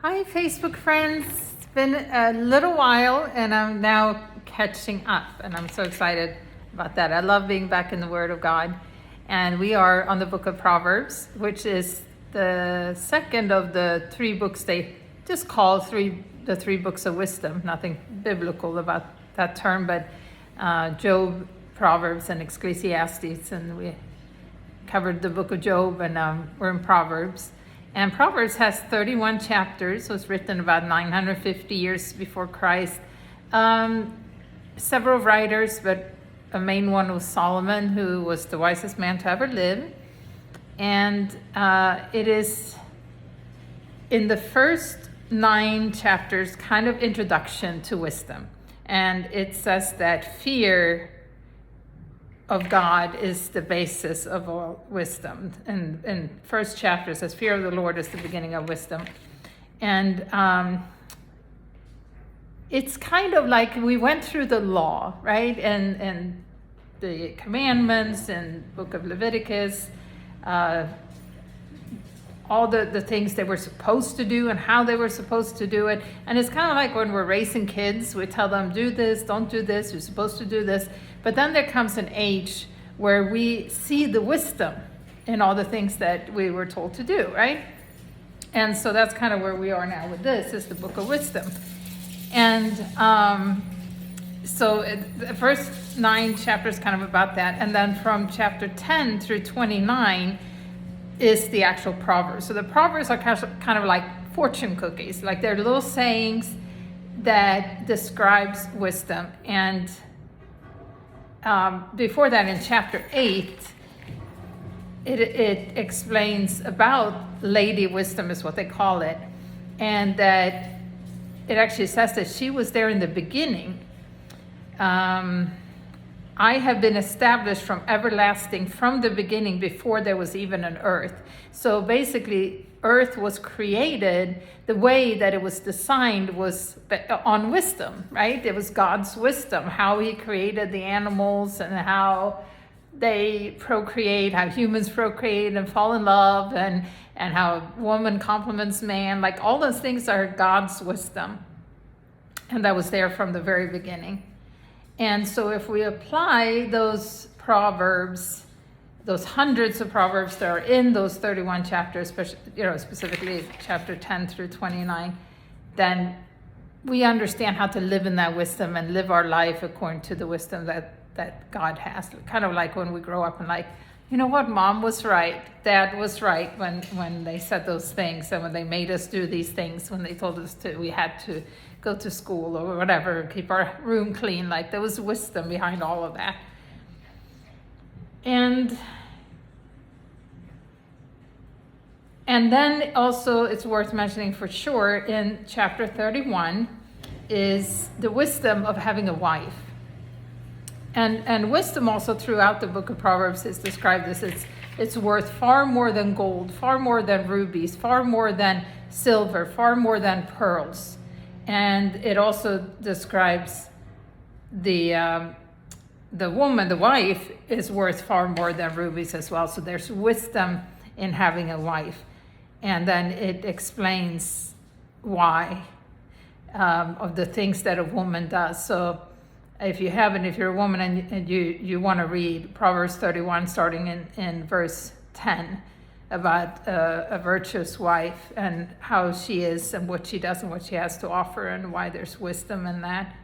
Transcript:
Hi, Facebook friends. It's been a little while and I'm now catching up, and I'm so excited about that. I love being back in the Word of God. And we are on the book of Proverbs, which is the second of the three books they just call the three books of wisdom. Nothing biblical about that term, but Job, Proverbs, and Ecclesiastes. And we covered the book of Job, and we're in Proverbs. And Proverbs has 31 chapters. It was written about 950 years before Christ. Several writers, but a main one was Solomon, who was the wisest man to ever live. And it is in the first 9 chapters, kind of introduction to wisdom. And it says that fear of God is the basis of all wisdom. And in first chapter it says, fear of the Lord is the beginning of wisdom. And it's kind of like we went through the law, right? And the commandments and book of Leviticus, all the things they were supposed to do and how they were supposed to do it. And it's kind of like when we're raising kids, we tell them, do this, don't do this, you're supposed to do this. But then there comes an age where we see the wisdom in all the things that we were told to do, right? And so that's kind of where we are now with this, is the book of wisdom. And so the first 9 chapters kind of about that. And then from chapter 10 through 29 is the actual Proverbs. So the Proverbs are kind of like fortune cookies. Like they're little sayings that describes wisdom. And before that, in chapter 8, it explains about Lady Wisdom, is what they call it. And that it actually says that she was there in the beginning. I have been established from everlasting, from the beginning, before there was even an earth. So basically, earth was created, the way that it was designed was on wisdom, right? It was God's wisdom, how he created the animals and how they procreate, how humans procreate and fall in love, and how woman complements man. Like all those things are God's wisdom. And that was there from the very beginning. And so if we apply those Proverbs, those hundreds of Proverbs that are in those 31 chapters, specifically chapter 10 through 29, then we understand how to live in that wisdom and live our life according to the wisdom that God has. Kind of like when we grow up and like, you know what, mom was right, dad was right when they said those things, and when they made us do these things, when they told us we had to go to school or whatever, keep our room clean. Like there was wisdom behind all of that. And then also it's worth mentioning for sure, in chapter 31 is the wisdom of having a wife. And wisdom also throughout the book of Proverbs is described as it's worth far more than gold, far more than rubies, far more than silver, far more than pearls. And it also describes the woman, the wife, is worth far more than rubies as well. So there's wisdom in having a wife. And then it explains why, of the things that a woman does. So if you're a woman and you want to read Proverbs 31, starting in verse 10, about a virtuous wife and how she is and what she does and what she has to offer and why there's wisdom in that.